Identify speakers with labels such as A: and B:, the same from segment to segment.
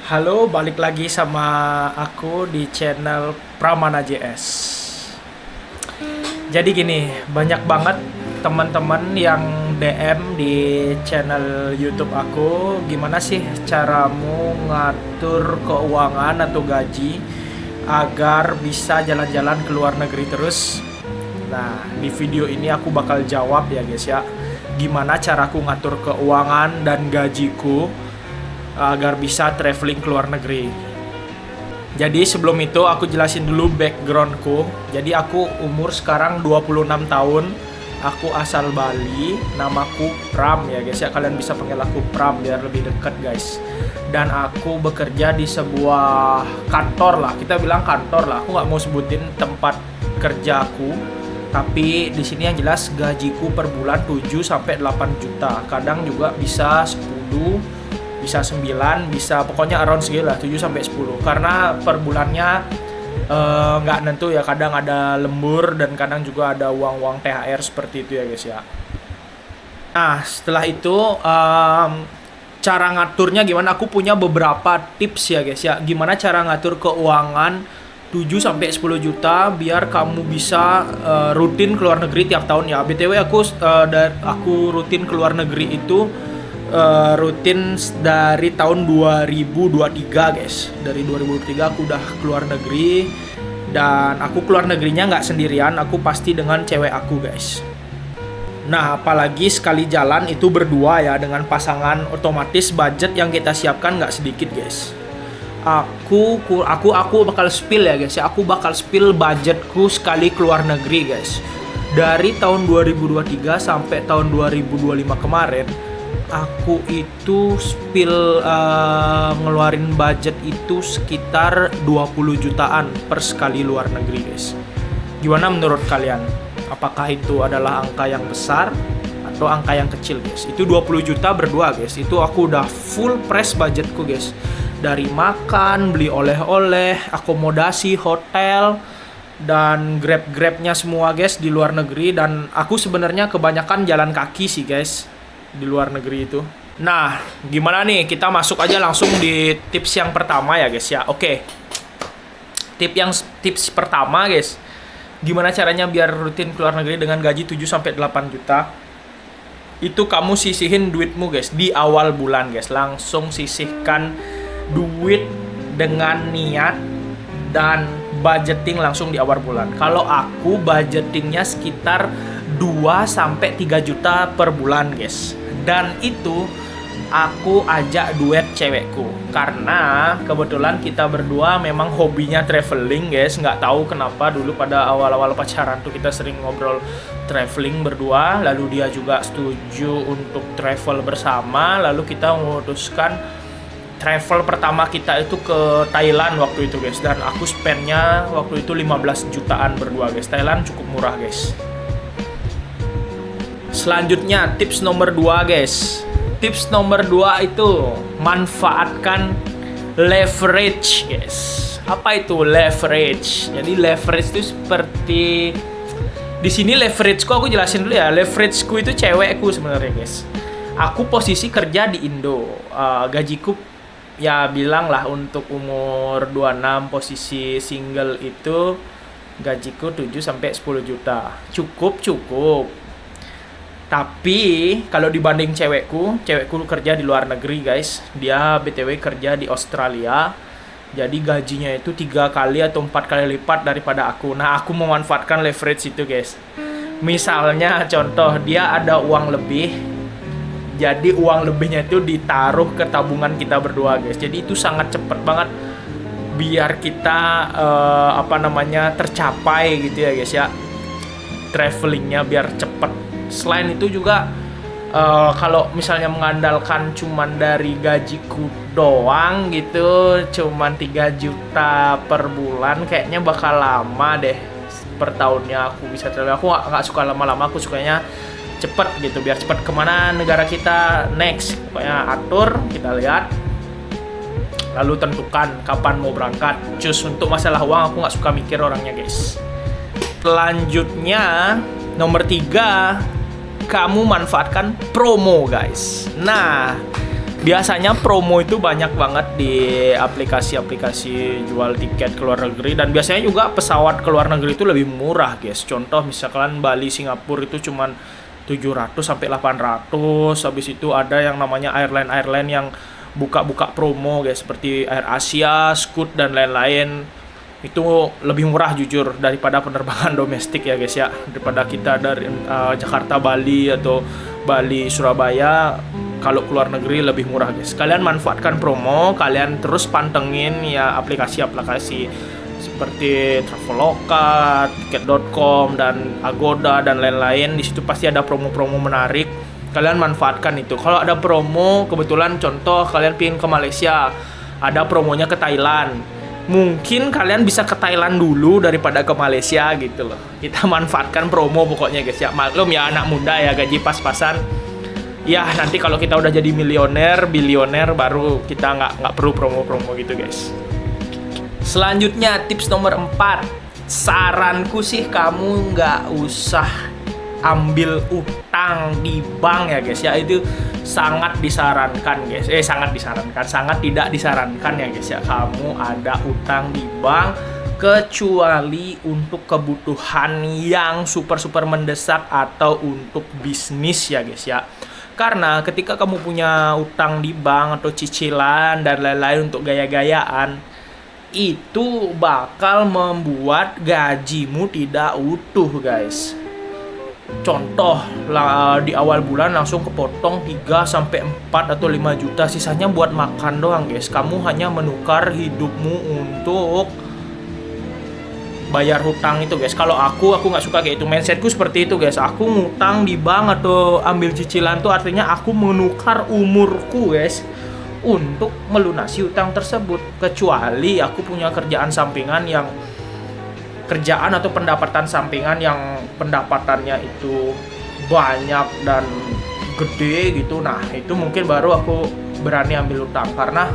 A: Halo, balik lagi sama aku di channel Pramana JS. Jadi gini, banyak banget teman-teman yang DM di channel YouTube aku, gimana sih caramu ngatur keuangan atau gaji agar bisa jalan-jalan ke luar negeri terus. Nah, di video ini aku bakal jawab ya guys ya, gimana caraku ngatur keuangan dan gajiku agar bisa traveling ke luar negeri. Jadi sebelum itu aku jelasin dulu backgroundku. Jadi aku umur sekarang 26 tahun. Aku asal Bali, namaku Pram ya guys ya. Kalian bisa panggil aku Pram biar lebih dekat guys. Dan aku bekerja di sebuah kantor lah. Kita bilang kantor lah. Aku nggak mau sebutin tempat kerjaku. Tapi di sini yang jelas gajiku per bulan 7 sampai 8 juta. Kadang juga bisa 10, bisa 9, bisa pokoknya around segitu lah, 7 sampai 10. Karena per bulannya nggak nentu ya, kadang ada lembur dan kadang juga ada uang-uang THR seperti itu ya guys ya. Nah, setelah itu cara ngaturnya gimana? Aku punya beberapa tips ya guys ya. Gimana cara ngatur keuangan 7 sampai 10 juta biar kamu bisa rutin ke luar negeri tiap tahun ya. BTW aku rutin ke luar negeri itu rutin dari tahun 2023 guys. Dari 2023 aku udah keluar negeri. Dan aku keluar negerinya nggak sendirian, aku pasti dengan cewek aku guys. Nah, apalagi sekali jalan itu berdua ya dengan pasangan, otomatis budget yang kita siapkan nggak sedikit guys. Aku bakal spill ya guys ya. Aku bakal spill budgetku sekali keluar negeri guys. Dari tahun 2023 sampai tahun 2025 kemarin, aku itu ngeluarin budget itu sekitar 20 jutaan per sekali luar negeri guys. Gimana menurut kalian? Apakah itu adalah angka yang besar atau angka yang kecil guys? Itu 20 juta berdua guys. Itu aku udah full press budgetku guys. Dari makan, beli oleh-oleh, akomodasi, hotel, dan grab-grabnya semua guys di luar negeri. Dan aku sebenarnya kebanyakan jalan kaki sih guys di luar negeri itu. Nah, gimana nih? Kita masuk aja langsung di tips yang pertama ya guys ya. Oke. Tips pertama guys. Gimana caranya biar rutin ke luar negeri dengan gaji 7 sampai 8 juta? Itu kamu sisihin duitmu guys di awal bulan guys. Langsung sisihkan duit dengan niat dan budgeting langsung di awal bulan. Kalau aku budgetingnya sekitar 2 sampai 3 juta per bulan guys. Dan itu aku ajak duet cewekku. Karena kebetulan kita berdua memang hobinya traveling guys. Nggak tahu kenapa dulu pada awal-awal pacaran tuh kita sering ngobrol traveling berdua. Lalu dia juga setuju untuk travel bersama. Lalu kita memutuskan travel pertama kita itu ke Thailand waktu itu guys. Dan aku spendnya waktu itu 15 jutaan berdua guys. Thailand cukup murah guys. Selanjutnya tips nomor 2 guys. Tips nomor 2 itu manfaatkan leverage guys. Apa itu leverage? Jadi leverage itu seperti di sini leverageku aku jelasin dulu ya. Leverageku itu cewekku sebenarnya guys. Aku posisi kerja di Indo. Gajiku ya bilang lah untuk umur 26 posisi single itu gajiku 7 sampai 10 juta. Cukup. Tapi kalau dibanding cewekku kerja di luar negeri guys. Dia BTW kerja di Australia. Jadi gajinya itu 3 kali atau 4 kali lipat daripada aku. Nah, aku memanfaatkan leverage itu guys. Misalnya contoh dia ada uang lebih. Jadi uang lebihnya itu ditaruh ke tabungan kita berdua guys. Jadi itu sangat cepet banget biar kita tercapai gitu ya guys ya. Travelingnya biar cepet. Selain itu juga kalau misalnya mengandalkan cuman dari gajiku doang gitu, cuman 3 juta per bulan, kayaknya bakal lama deh per tahunnya aku bisa travel. Aku nggak suka lama-lama, aku sukanya cepet gitu, biar cepet kemana negara kita next. Pokoknya atur, kita lihat, lalu tentukan kapan mau berangkat. Untuk masalah uang aku nggak suka mikir orangnya guys. Selanjutnya nomor 3, kamu manfaatkan promo guys. Nah, Biasanya promo itu banyak banget di aplikasi-aplikasi jual tiket ke luar negeri, dan biasanya juga pesawat ke luar negeri itu lebih murah, guys. Contoh misalkan Bali Singapura itu cuman 700 sampai 800. Habis itu ada yang namanya airline yang buka-buka promo, guys, seperti Air Asia, Scoot dan lain-lain. Itu lebih murah jujur daripada penerbangan domestik ya, guys ya. Daripada kita dari Jakarta Bali atau Bali Surabaya, kalau keluar negeri lebih murah, guys. Kalian manfaatkan promo, kalian terus pantengin ya aplikasi-aplikasi seperti Traveloka, Tiket.com dan Agoda dan lain-lain. Di situ pasti ada promo-promo menarik. Kalian manfaatkan itu. Kalau ada promo, kebetulan contoh kalian pingin ke Malaysia, ada promonya ke Thailand. Mungkin kalian bisa ke Thailand dulu daripada ke Malaysia gitu loh. Kita manfaatkan promo pokoknya, guys ya. Maklum ya anak muda ya, gaji pas-pasan. Ya nanti kalau kita udah jadi milioner, bilioner, baru kita nggak perlu promo-promo gitu, guys. Selanjutnya tips nomor 4. Saranku sih kamu nggak usah ambil utang di bank ya, guys ya. Itu sangat disarankan, guys. Sangat tidak disarankan ya, guys ya. Kamu ada utang di bank kecuali untuk kebutuhan yang super mendesak atau untuk bisnis ya, guys ya. Karena ketika kamu punya utang di bank atau cicilan dan lain-lain untuk gaya-gayaan, itu bakal membuat gajimu tidak utuh, guys. Contoh lah, di awal bulan langsung kepotong 3 sampai 4 atau 5 juta, sisanya buat makan doang, guys. Kamu hanya menukar hidupmu untuk bayar hutang itu, guys. Kalau aku nggak suka kayak itu. Mindsetku seperti itu, guys. Aku ngutang di bank atau ambil cicilan tuh artinya aku menukar umurku, guys, untuk melunasi hutang tersebut. Kecuali aku punya kerjaan atau pendapatan sampingan yang pendapatannya itu banyak dan gede gitu. Nah, itu mungkin baru aku berani ambil hutang karena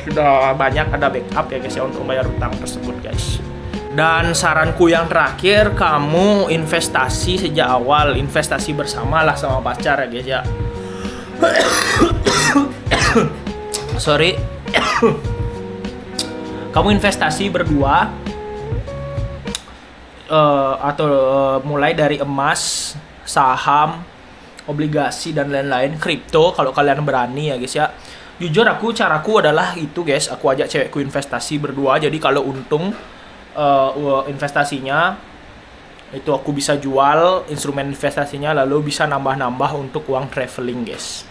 A: sudah banyak ada backup ya, guys ya, untuk bayar hutang tersebut, guys. Dan saranku yang terakhir, kamu investasi sejak awal, investasi bersama lah sama pacar ya, guys ya. Sorry. Kamu investasi berdua atau mulai dari emas, saham, obligasi dan lain-lain, kripto kalau kalian berani ya, guys ya. Jujur caraku adalah itu, guys. Aku ajak cewekku investasi berdua. Jadi kalau untung investasinya itu aku bisa jual instrumen investasinya, lalu bisa nambah-nambah untuk uang traveling, guys.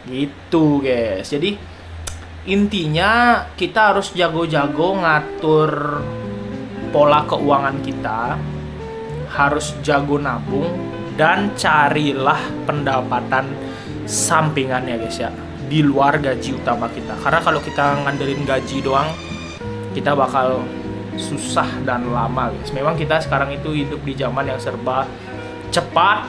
A: Gitu, guys. Jadi intinya kita harus jago-jago ngatur pola keuangan kita, harus jago nabung dan carilah pendapatan sampingan ya, guys ya, di luar gaji utama kita. Karena kalau kita ngandelin gaji doang, kita bakal susah dan lama, guys. Memang kita sekarang itu hidup di zaman yang serba cepat,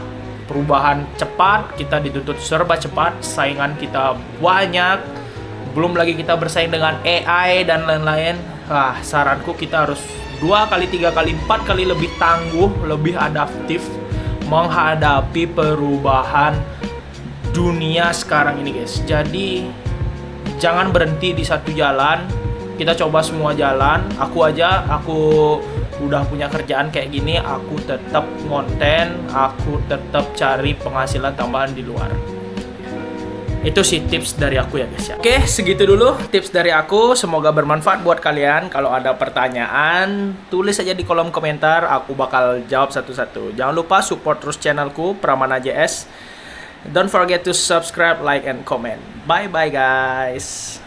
A: perubahan cepat, kita dituntut serba cepat, saingan kita banyak, belum lagi kita bersaing dengan AI dan lain-lain. Saranku kita harus 2 kali, 3 kali, 4 kali lebih tangguh, lebih adaptif menghadapi perubahan dunia sekarang ini, guys. Jadi jangan berhenti di satu jalan. Kita coba semua jalan. Aku udah punya kerjaan kayak gini, aku tetap konten, aku tetap cari penghasilan tambahan di luar. Itu sih tips dari aku ya, guys ya. Oke, segitu dulu tips dari aku. Semoga bermanfaat buat kalian. Kalau ada pertanyaan, tulis aja di kolom komentar, aku bakal jawab satu-satu. Jangan lupa support terus channelku Pramana JS. Don't forget to subscribe, like, and comment. Bye bye, guys.